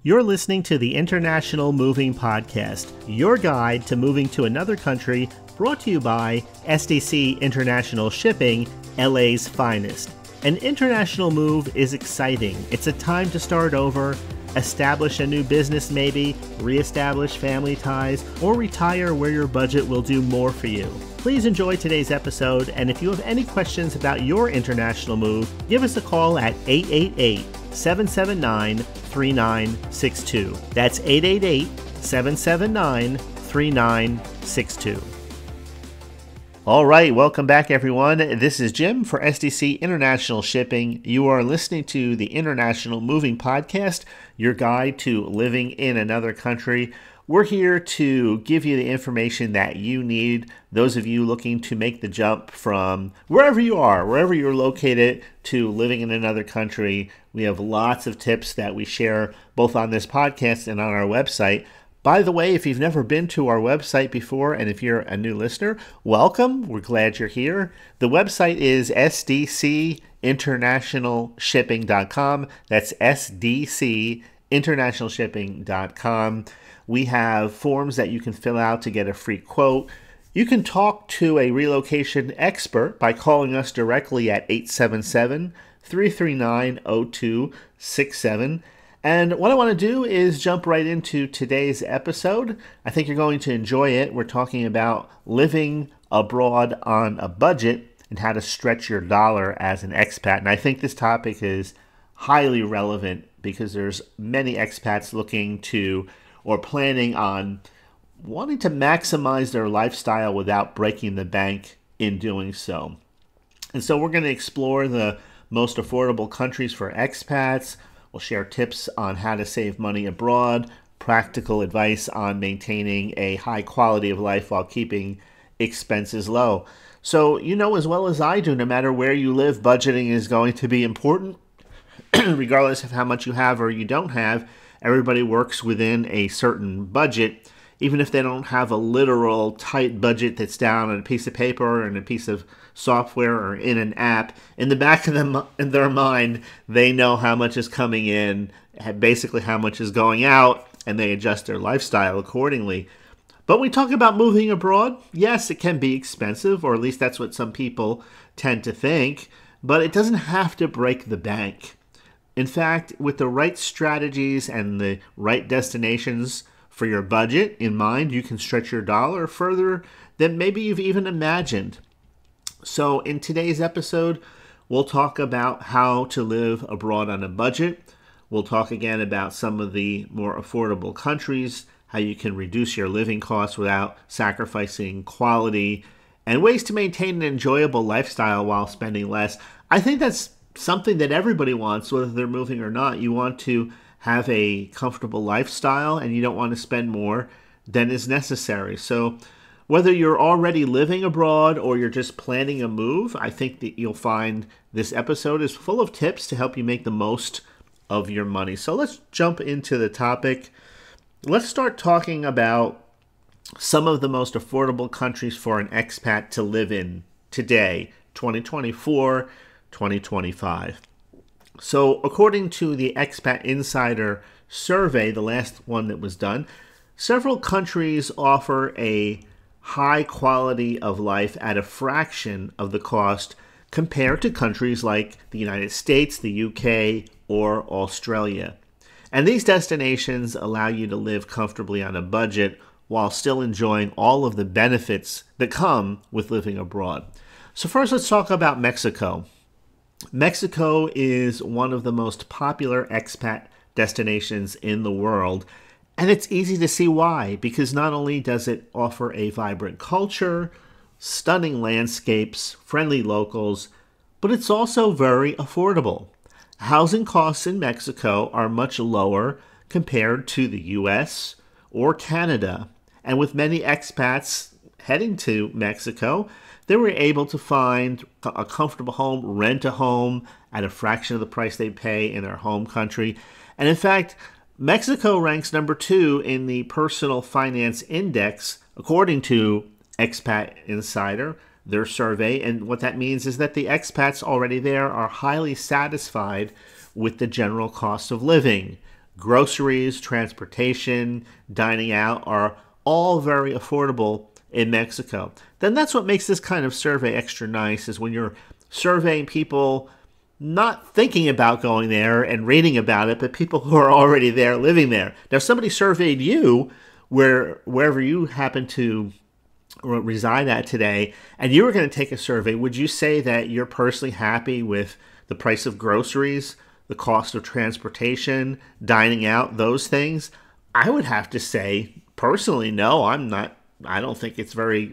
You're listening to the International Moving Podcast, your guide to moving to another country, brought to you by SDC International Shipping, LA's finest. An international move is exciting. It's a time to start over, establish a new business maybe, reestablish family ties, or retire where your budget will do more for you. Please enjoy today's episode, and if you have any questions about your international move, give us a call at 888-779-3962. That's 888-779-3962. All right, welcome back, everyone. This is Jim for SDC International Shipping. You are listening to the International Moving Podcast, your guide to living in another country. We're here to give you the information that you need, those of you looking to make the jump from wherever you are, wherever you're located, to living in another country. We have lots of tips that we share both on this podcast and on our website. By the way, if you've never been to our website before, and if you're a new listener, welcome. We're glad you're here. The website is sdcinternationalshipping.com. That's sdcinternationalshipping.com. We have forms that you can fill out to get a free quote. You can talk to a relocation expert by calling us directly at 877-339-0267. And what I want to do is jump right into today's episode. I think you're going to enjoy it. We're talking about living abroad on a budget and how to stretch your dollar as an expat. And I think this topic is highly relevant because there's many expats looking to or planning on wanting to maximize their lifestyle without breaking the bank in doing so. And so we're going to explore the most affordable countries for expats. We'll share tips on how to save money abroad, practical advice on maintaining a high quality of life while keeping expenses low. So you know as well as I do, no matter where you live, budgeting is going to be important, regardless of how much you have or you don't have. Everybody works within a certain budget, even if they don't have a literal tight budget that's down on a piece of paper or in a piece of software or in an app. In the back of their mind, they know how much is coming in, basically how much is going out, and they adjust their lifestyle accordingly. But when we talk about moving abroad, yes, it can be expensive, or at least that's what some people tend to think, but it doesn't have to break the bank. In fact, with the right strategies and the right destinations for your budget in mind, you can stretch your dollar further than maybe you've even imagined. So in today's episode, we'll talk about how to live abroad on a budget. We'll talk again about some of the more affordable countries, how you can reduce your living costs without sacrificing quality, and ways to maintain an enjoyable lifestyle while spending less. I think that's something that everybody wants, whether they're moving or not. You want to have a comfortable lifestyle and you don't want to spend more than is necessary. So whether you're already living abroad or you're just planning a move, I think that you'll find this episode is full of tips to help you make the most of your money. So let's jump into the topic. Let's start talking about some of the most affordable countries for an expat to live in today, 2024, 2025. So according to the Expat Insider survey, the last one that was done, several countries offer a high quality of life at a fraction of the cost compared to countries like the United States, the UK, or Australia. And these destinations allow you to live comfortably on a budget while still enjoying all of the benefits that come with living abroad. So first, let's talk about Mexico. Mexico is one of the most popular expat destinations in the world, and it's easy to see why, because not only does it offer a vibrant culture, stunning landscapes, friendly locals, but it's also very affordable. Housing costs in Mexico are much lower compared to the US or Canada, and with many expats heading to Mexico, they were able to find a comfortable home, rent a home at a fraction of the price they pay in their home country. And in fact, Mexico ranks number 2 in the Personal Finance Index, according to Expat Insider, their survey. And what that means is that the expats already there are highly satisfied with the general cost of living. groceries, transportation, dining out are all very affordable in Mexico. Then that's what makes this kind of survey extra nice, is when you're surveying people not thinking about going there and reading about it, but people who are already there, living there. Now, if somebody surveyed you wherever you happen to reside at today, and you were going to take a survey, would you say that you're personally happy with the price of groceries, the cost of transportation, dining out, those things? I would have to say, personally, no, I'm not. I don't think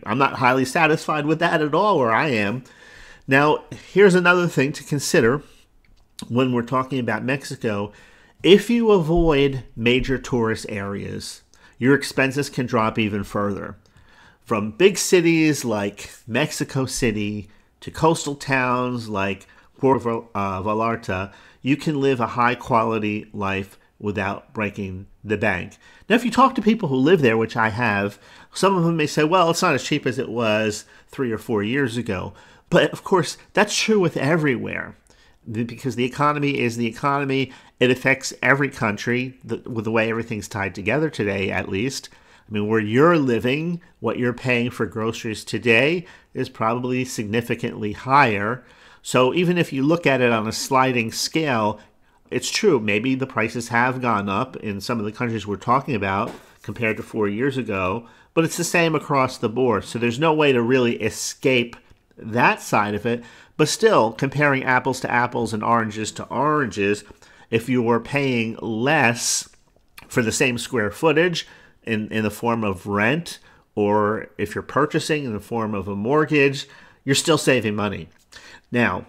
I'm not highly satisfied with that at all where I am. Now, here's another thing to consider when we're talking about Mexico. If you avoid major tourist areas, your expenses can drop even further. From big cities like Mexico City to coastal towns like Puerto Vallarta, you can live a high-quality life without breaking the bank. Now, if you talk to people who live there, which I have, some of them may say, well, it's not as cheap as it was 3 or 4 years ago. But, of course, that's true with everywhere, because the economy is the economy. It affects every country with the way everything's tied together today, at least. I mean, where you're living, what you're paying for groceries today is probably significantly higher. So even if you look at it on a sliding scale, it's true. Maybe the prices have gone up in some of the countries we're talking about compared to 4 years ago, but it's the same across the board. So there's no way to really escape that side of it. But still, comparing apples to apples and oranges to oranges, if you were paying less for the same square footage in the form of rent, or if you're purchasing in the form of a mortgage, you're still saving money. Now,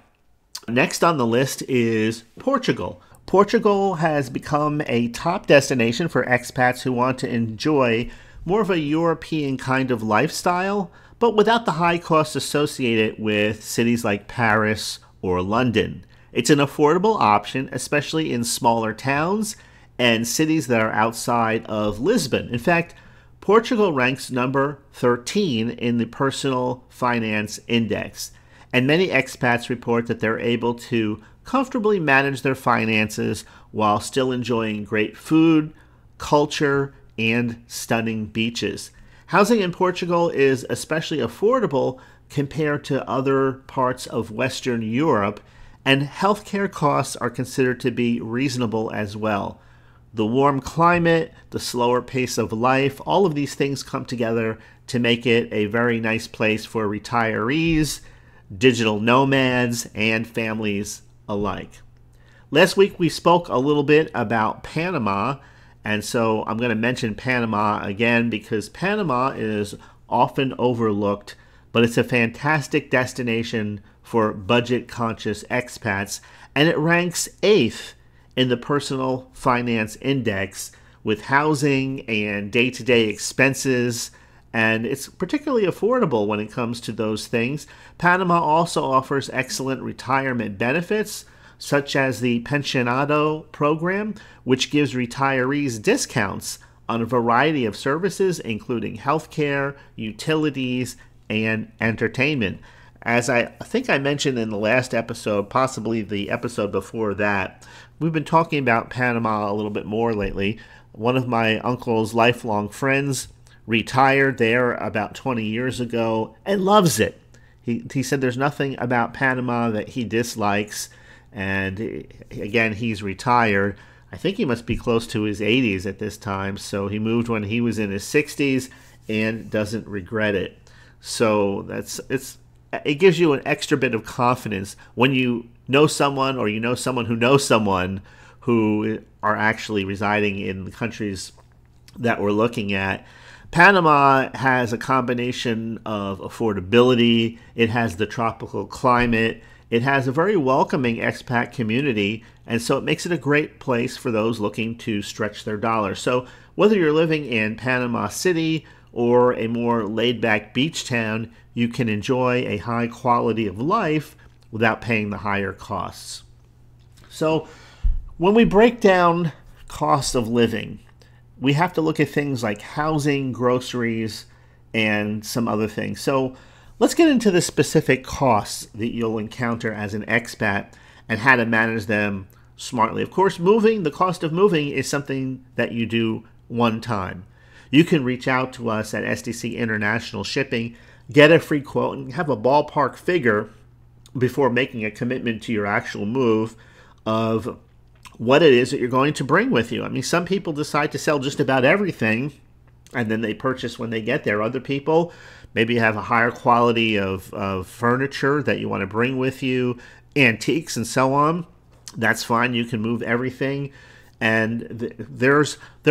next on the list is Portugal. Portugal has become a top destination for expats who want to enjoy more of a European kind of lifestyle, but without the high costs associated with cities like Paris or London. It's an affordable option, especially in smaller towns and cities that are outside of Lisbon. In fact, Portugal ranks number 13 in the Personal Finance Index, and many expats report that they're able to comfortably manage their finances while still enjoying great food, culture, and stunning beaches. Housing in Portugal is especially affordable compared to other parts of Western Europe, and healthcare costs are considered to be reasonable as well. The warm climate, the slower pace of life, all of these things come together to make it a very nice place for retirees, digital nomads, and families alike. Last week we spoke a little bit about Panama, and so I'm going to mention Panama again because Panama is often overlooked, but it's a fantastic destination for budget-conscious expats, and it ranks 8th in the Personal Finance Index with housing and day-to-day expenses, and it's particularly affordable when it comes to those things. Panama also offers excellent retirement benefits, such as the Pensionado program, which gives retirees discounts on a variety of services, including healthcare, utilities, and entertainment. As I think I mentioned in the last episode, possibly the episode before that, we've been talking about Panama a little bit more lately. One of my uncle's lifelong friends retired there about 20 years ago and loves it. He said there's nothing about Panama that he dislikes, and again, he's retired. I think he must be close to his 80s at this time, so he moved when he was in his 60s and doesn't regret it. So it gives you an extra bit of confidence when you know someone, or you know someone who knows someone who are actually residing in the countries that we're looking at. Panama has a combination of affordability, it has the tropical climate, it has a very welcoming expat community, and so it makes it a great place for those looking to stretch their dollar. So whether you're living in Panama City or a more laid-back beach town, you can enjoy a high quality of life without paying the higher costs. So when we break down cost of living, we have to look at things like housing, groceries, and some other things. So let's get into the specific costs that you'll encounter as an expat and how to manage them smartly. Of course, the cost of moving is something that you do one time. You can reach out to us at SDC International Shipping, get a free quote, and have a ballpark figure before making a commitment to your actual move of what it is that you're going to bring with you. I mean, some people decide to sell just about everything and then they purchase when they get there. Other people maybe have a higher quality of furniture that you want to bring with you, antiques and so on. That's fine. You can move everything. And there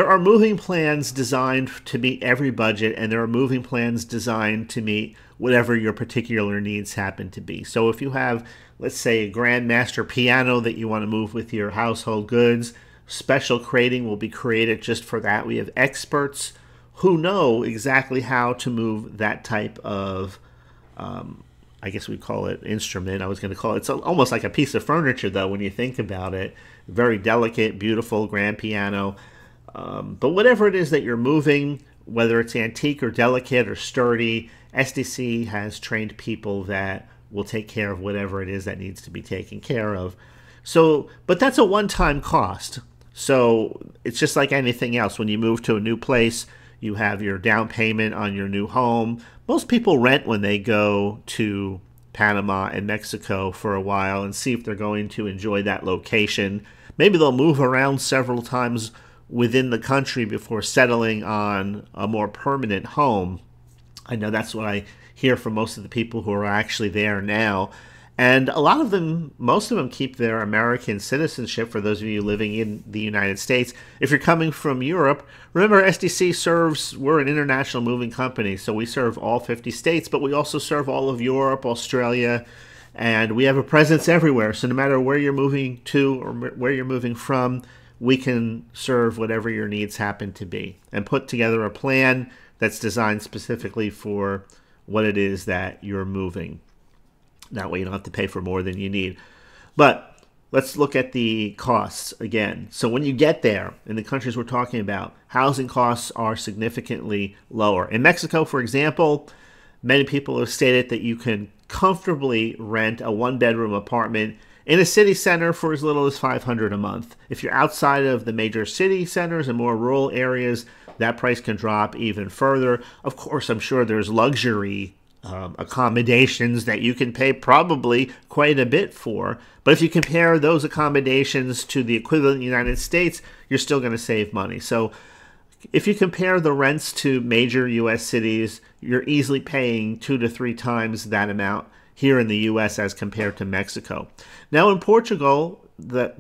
are moving plans designed to meet every budget, and there are moving plans designed to meet whatever your particular needs happen to be. So if you have, let's say, a Grandmaster piano that you want to move with your household goods, special crating will be created just for that. We have experts who know exactly how to move that type of I guess we call it instrument. I was going to call it, it's almost like a piece of furniture, though, when you think about it. Very delicate, beautiful grand piano. But whatever it is that you're moving, whether it's antique or delicate or sturdy, SDC has trained people that will take care of whatever it is that needs to be taken care of. So, but that's a one-time cost. So it's just like anything else. When you move to a new place, you have your down payment on your new home. Most people rent when they go to Panama and Mexico for a while and see if they're going to enjoy that location. Maybe they'll move around several times within the country before settling on a more permanent home. I know that's what I hear from most of the people who are actually there now. And a lot of them, most of them keep their American citizenship, for those of you living in the United States. If you're coming from Europe, remember SDC we're an international moving company, so we serve all 50 states, but we also serve all of Europe, Australia, and we have a presence everywhere. So no matter where you're moving to or where you're moving from, we can serve whatever your needs happen to be and put together a plan that's designed specifically for what it is that you're moving. That way you don't have to pay for more than you need. But let's look at the costs again. So when you get there, in the countries we're talking about, housing costs are significantly lower. In Mexico, for example, many people have stated that you can comfortably rent a one-bedroom apartment in a city center for as little as $500 a month. If you're outside of the major city centers and more rural areas, that price can drop even further. Of course, I'm sure there's luxury accommodations that you can pay probably quite a bit for. But if you compare those accommodations to the equivalent in the United States, you're still going to save money. So if you compare the rents to major U.S. cities, you're easily paying 2 to 3 times that amount here in the U.S. as compared to Mexico. Now in Portugal,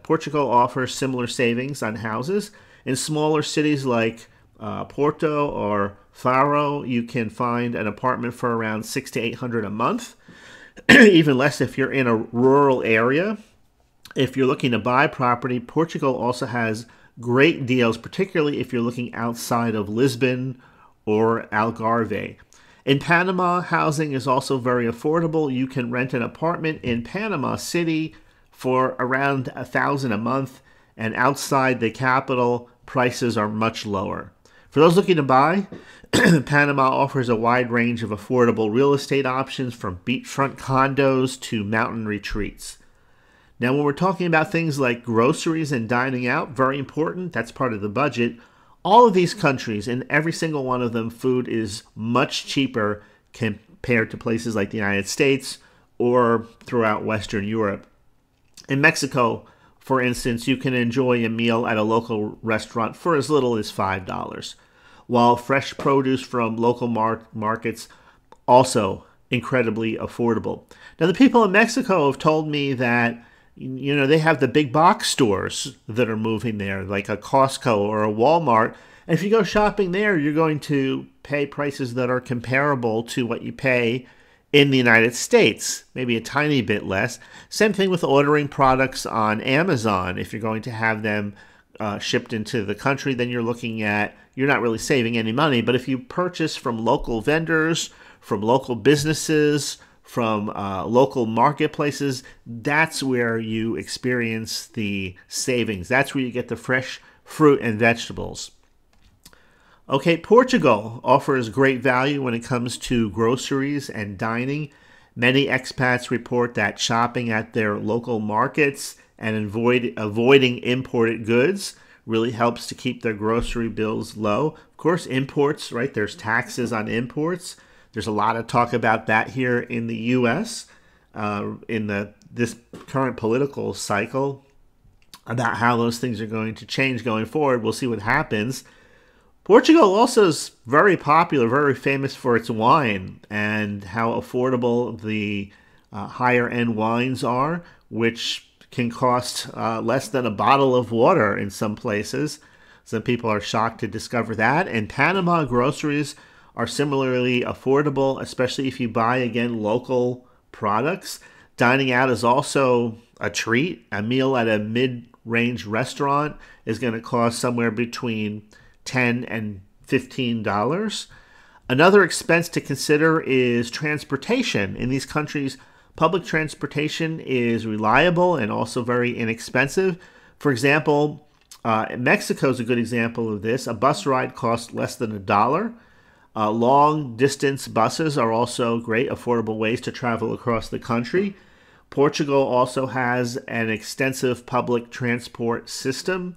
Portugal offers similar savings on houses. In smaller cities like Porto or Faro, you can find an apartment for around $600 to $800 a month, even less if you're in a rural area. If you're looking to buy property, Portugal also has great deals, particularly if you're looking outside of Lisbon or Algarve. In Panama, housing is also very affordable. You can rent an apartment in Panama City for around $1,000 a month, and outside the capital, prices are much lower. For those looking to buy, Panama offers a wide range of affordable real estate options, from beachfront condos to mountain retreats. Now, when we're talking about things like groceries and dining out, very important, that's part of the budget. All of these countries, in every single one of them, food is much cheaper compared to places like the United States or throughout Western Europe. In Mexico, for instance, you can enjoy a meal at a local restaurant for as little as $5, while fresh produce from local markets also incredibly affordable. Now, the people in Mexico have told me that, you know, they have the big box stores that are moving there, like a Costco or a Walmart. And if you go shopping there, you're going to pay prices that are comparable to what you pay in the United States, maybe a tiny bit less. Same thing with ordering products on Amazon. If you're going to have them shipped into the country, then you're not really saving any money. But if you purchase from local vendors, from local businesses, from local marketplaces, that's where you experience the savings. That's where you get the fresh fruit and vegetables. Okay, Portugal offers great value when it comes to groceries and dining. Many expats report that shopping at their local markets and avoiding imported goods really helps to keep their grocery bills low. Of course, imports, right? There's taxes on imports. There's a lot of talk about that here in the U.S. In this current political cycle about how those things are going to change going forward. We'll see what happens. Portugal also is very popular, very famous for its wine and how affordable the higher-end wines are, which can cost less than a bottle of water in some places. Some people are shocked to discover that. And Panama groceries are similarly affordable, especially if you buy, again, local products. Dining out is also a treat. A meal at a mid-range restaurant is going to cost somewhere between $10 and $15. Another expense to consider is transportation. In these countries, public transportation is reliable and also very inexpensive. For example, Mexico is a good example of this. A bus ride costs less than $1. Long distance buses are also great, affordable ways to travel across the country. Portugal also has an extensive public transport system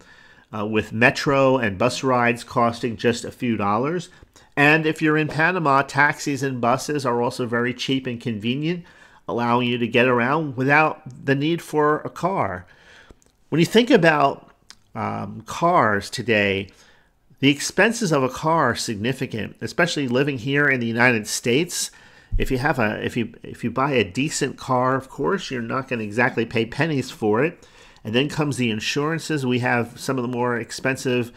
with metro and bus rides costing just a few dollars. And if you're in Panama, taxis and buses are also very cheap and convenient, allowing you to get around without the need for a car. When you think about cars today, the expenses of a car are significant, especially living here in the United States. If you buy a decent car, of course, you're not going to exactly pay pennies for it. And then comes the insurances. We have some of the more expensive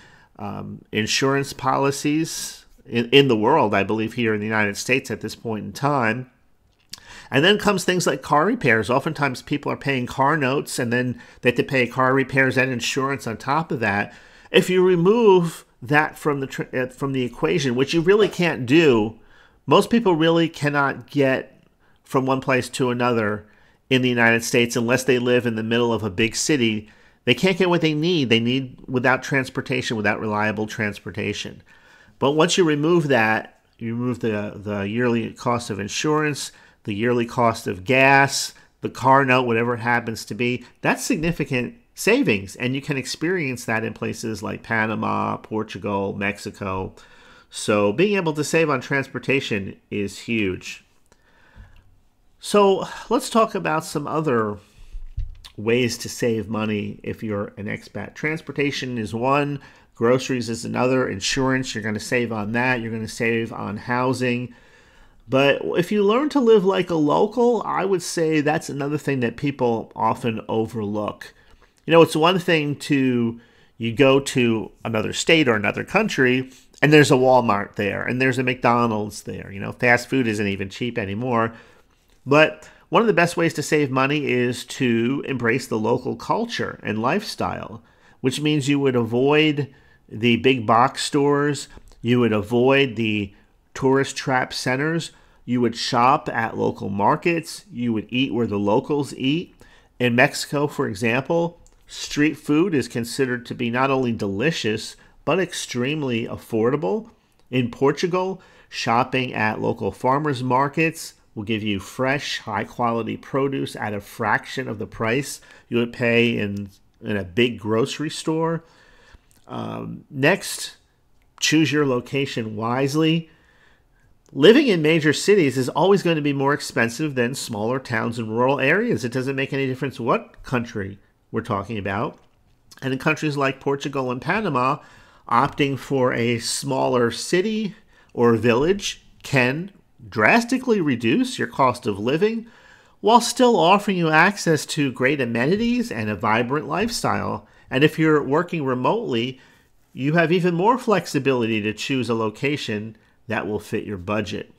insurance policies in the world, I believe, here in the United States at this point in time. And then comes things like car repairs. Oftentimes people are paying car notes and then they have to pay car repairs and insurance on top of that. If you remove that from the equation, which you really can't do, most people really cannot get from one place to another in the United States unless they live in the middle of a big city. They can't get what they need. They need without transportation, without reliable transportation. But once you remove that, you remove the yearly cost of insurance, the yearly cost of gas, the car note, whatever it happens to be, that's significant savings. And you can experience that in places like Panama, Portugal, Mexico. So being able to save on transportation is huge. So let's talk about some other ways to save money if you're an expat. Transportation is one, groceries is another, insurance, you're going to save on that, you're going to save on housing. But if you learn to live like a local, I would say that's another thing that people often overlook. You know, it's one thing you go to another state or another country and there's a Walmart there and there's a McDonald's there. You know, fast food isn't even cheap anymore. But one of the best ways to save money is to embrace the local culture and lifestyle, which means you would avoid the big box stores, you would avoid the tourist trap centers, you would shop at local markets, you would eat where the locals eat. In Mexico, for example, street food is considered to be not only delicious, but extremely affordable. In Portugal, shopping at local farmers markets will give you fresh, high-quality produce at a fraction of the price you would pay in a big grocery store. Next, choose your location wisely. Living in major cities is always going to be more expensive than smaller towns and rural areas. It doesn't make any difference what country we're talking about. And in countries like Portugal and Panama, opting for a smaller city or village can drastically reduce your cost of living while still offering you access to great amenities and a vibrant lifestyle. And if you're working remotely, you have even more flexibility to choose a location that will fit your budget.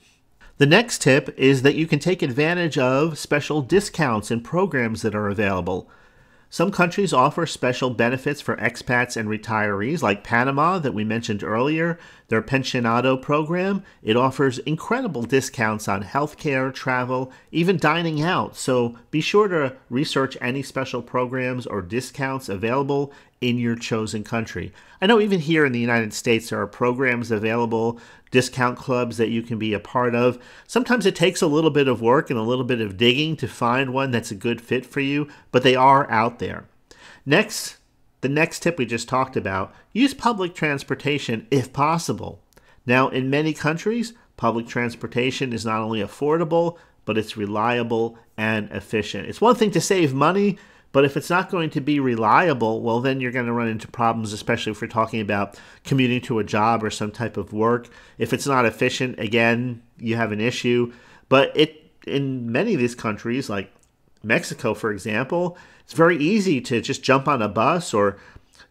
The next tip is that you can take advantage of special discounts and programs that are available. Some countries offer special benefits for expats and retirees, like Panama that we mentioned earlier. Their pensionado program, it offers incredible discounts on healthcare, travel, even dining out. So be sure to research any special programs or discounts available in your chosen country. I know even here in the United States there are programs available, discount clubs that you can be a part of. Sometimes it takes a little bit of work and a little bit of digging to find one that's a good fit for you, but they are out there. Next, the next tip we just talked about, use public transportation if possible. Now, in many countries, public transportation is not only affordable, but it's reliable and efficient. It's one thing to save money, but if it's not going to be reliable, well, then you're going to run into problems, especially if we're talking about commuting to a job or some type of work. If it's not efficient, again, you have an issue. But in many of these countries, like Mexico, for example, it's very easy to just jump on a bus, or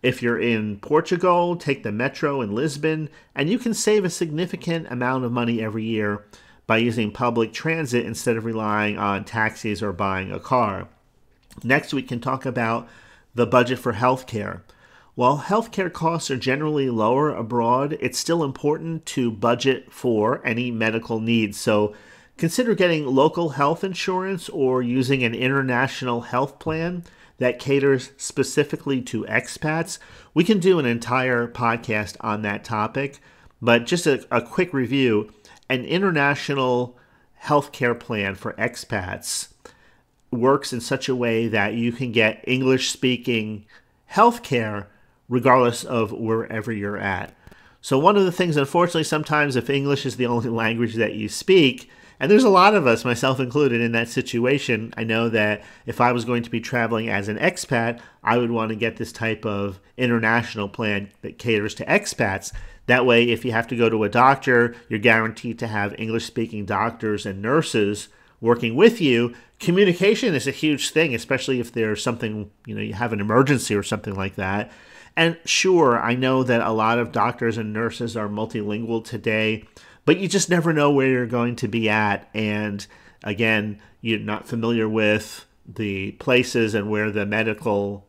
if you're in Portugal, take the metro in Lisbon, and you can save a significant amount of money every year by using public transit instead of relying on taxis or buying a car. Next, we can talk about the budget for healthcare. While healthcare costs are generally lower abroad, it's still important to budget for any medical needs. So consider getting local health insurance or using an international health plan that caters specifically to expats. We can do an entire podcast on that topic, but just a quick review. An international healthcare plan for expats works in such a way that you can get English-speaking healthcare regardless of wherever you're at. So one of the things, unfortunately, sometimes if English is the only language that you speak, and there's a lot of us, myself included, in that situation, I know that if I was going to be traveling as an expat, I would want to get this type of international plan that caters to expats. That way, if you have to go to a doctor, you're guaranteed to have English-speaking doctors and nurses working with you. Communication is a huge thing, especially if there's something, you have an emergency or something like that. And sure, I know that a lot of doctors and nurses are multilingual today, but you just never know where you're going to be at. And again, you're not familiar with the places and where the medical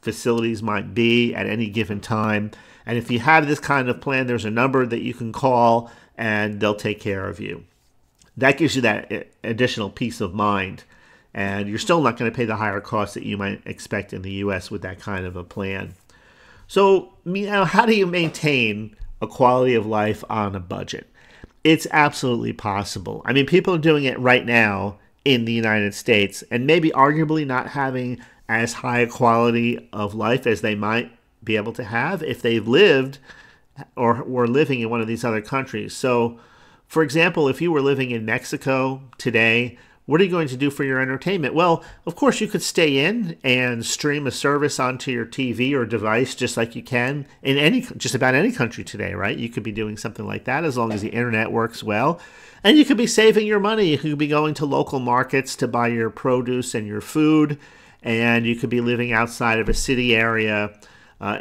facilities might be at any given time. And if you have this kind of plan, there's a number that you can call and they'll take care of you. That gives you that additional peace of mind. And you're still not going to pay the higher costs that you might expect in the U.S. with that kind of a plan. So, how do you maintain a quality of life on a budget? It's absolutely possible. I mean, people are doing it right now in the United States and maybe arguably not having as high a quality of life as they might be able to have if they've lived or were living in one of these other countries. So, for example, if you were living in Mexico today, what are you going to do for your entertainment? Well, of course, you could stay in and stream a service onto your TV or device just like you can in just about any country today, right? You could be doing something like that as long as the internet works well. And you could be saving your money. You could be going to local markets to buy your produce and your food. And you could be living outside of a city area.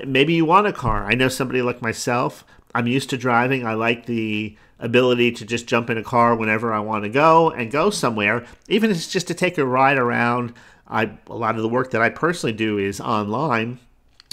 Maybe you want a car. I know somebody like myself. I'm used to driving. I like the ability to just jump in a car whenever I want to go and go somewhere, even if it's just to take a ride around. A lot of the work that I personally do is online.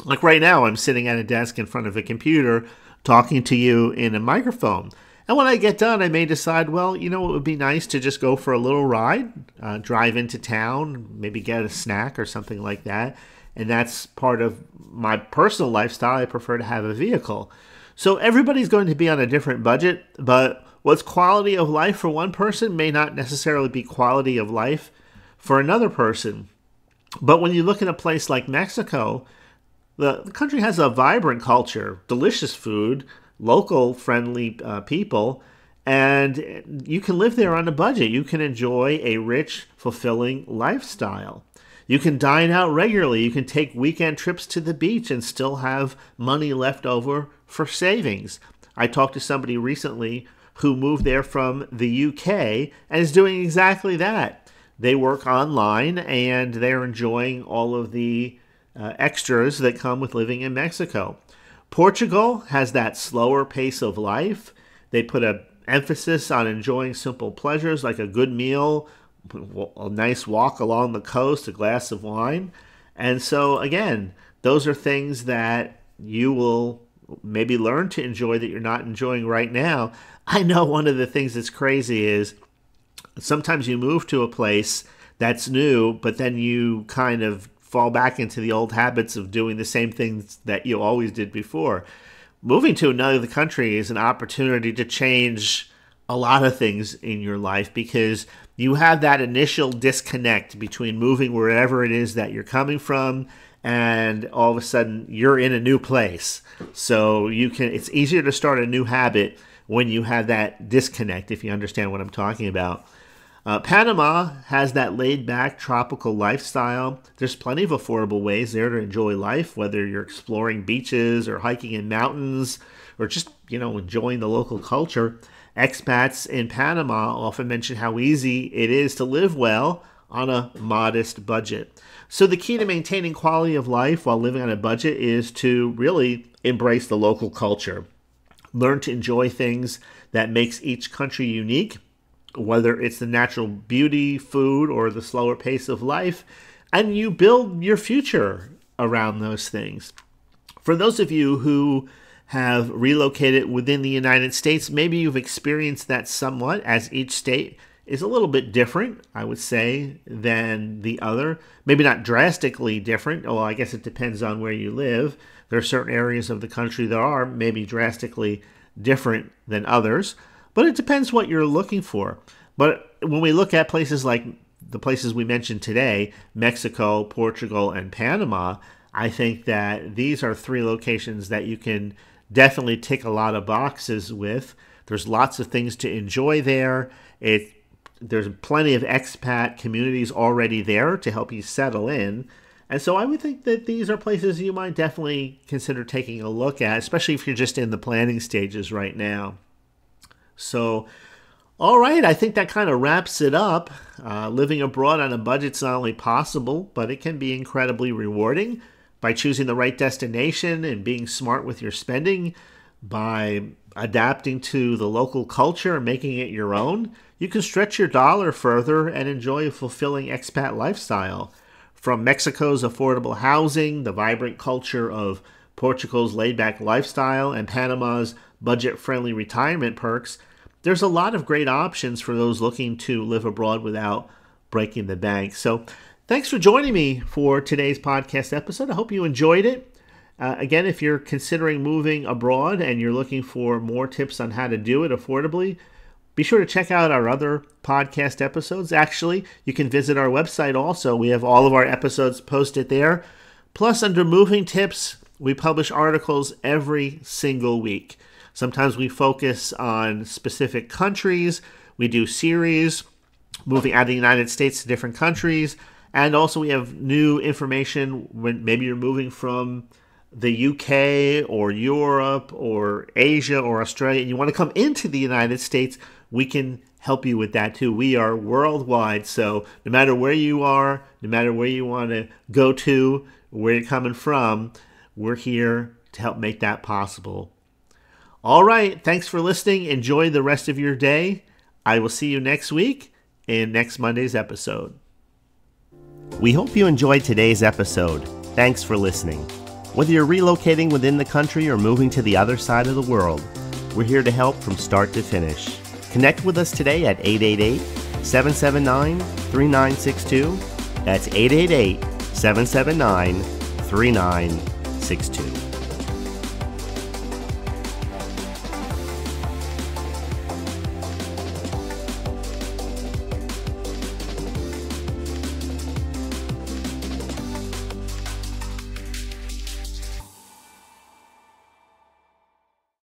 Like right now, I'm sitting at a desk in front of a computer talking to you in a microphone. And when I get done, I may decide, well, it would be nice to just go for a little ride, drive into town, maybe get a snack or something like that. And that's part of my personal lifestyle. I prefer to have a vehicle. So everybody's going to be on a different budget, but what's quality of life for one person may not necessarily be quality of life for another person. But when you look at a place like Mexico, the country has a vibrant culture, delicious food, local friendly people, and you can live there on a budget. You can enjoy a rich, fulfilling lifestyle. You can dine out regularly. You can take weekend trips to the beach and still have money left over for savings. I talked to somebody recently who moved there from the UK and is doing exactly that. They work online and they're enjoying all of the extras that come with living in Mexico. Portugal has that slower pace of life. They put an emphasis on enjoying simple pleasures like a good meal, a nice walk along the coast, a glass of wine. And so, again, those are things that you will maybe learn to enjoy that you're not enjoying right now. I know one of the things that's crazy is sometimes you move to a place that's new, but then you kind of fall back into the old habits of doing the same things that you always did before. Moving to another country is an opportunity to change a lot of things in your life because you have that initial disconnect between moving wherever it is that you're coming from and all of a sudden you're in a new place. So it's easier to start a new habit when you have that disconnect, if you understand what I'm talking about. Panama has that laid-back tropical lifestyle. There's plenty of affordable ways there to enjoy life, whether you're exploring beaches or hiking in mountains or just, enjoying the local culture. Expats in Panama often mention how easy it is to live well on a modest budget. So the key to maintaining quality of life while living on a budget is to really embrace the local culture. Learn to enjoy things that makes each country unique, whether it's the natural beauty, food, or the slower pace of life, and you build your future around those things. For those of you who have relocated within the United States, maybe you've experienced that somewhat, as each state is a little bit different, I would say, than the other. Maybe not drastically different. Well, I guess it depends on where you live. There are certain areas of the country that are maybe drastically different than others, but it depends what you're looking for. But when we look at places like the places we mentioned today, Mexico, Portugal, and Panama, I think that these are three locations that you can definitely tick a lot of boxes with. There's lots of things to enjoy there. There's plenty of expat communities already there to help you settle in. And so I would think that these are places you might definitely consider taking a look at, especially if you're just in the planning stages right now. So, all right, I think that kind of wraps it up. Living abroad on a budget's not only possible, but it can be incredibly rewarding by choosing the right destination and being smart with your spending, by adapting to the local culture and making it your own. You can stretch your dollar further and enjoy a fulfilling expat lifestyle. From Mexico's affordable housing, the vibrant culture of Portugal's laid-back lifestyle, and Panama's budget-friendly retirement perks, there's a lot of great options for those looking to live abroad without breaking the bank. So thanks for joining me for today's podcast episode. I hope you enjoyed it. Again, if you're considering moving abroad and you're looking for more tips on how to do it affordably, be sure to check out our other podcast episodes. Actually, you can visit our website also. We have all of our episodes posted there. Plus, under Moving Tips, we publish articles every single week. Sometimes we focus on specific countries. We do series, moving out of the United States to different countries. And also we have new information when maybe you're moving from the UK or Europe or Asia or Australia and you want to come into the United States. We can help you with that too. We are worldwide, so no matter where you are, no matter where you want to go to, where you're coming from, we're here to help make that possible. All right, thanks for listening. Enjoy the rest of your day. I will see you next week in next Monday's episode. We hope you enjoyed today's episode. Thanks for listening. Whether you're relocating within the country or moving to the other side of the world, we're here to help from start to finish. Connect with us today at 888-779-3962. That's 888-779-3962.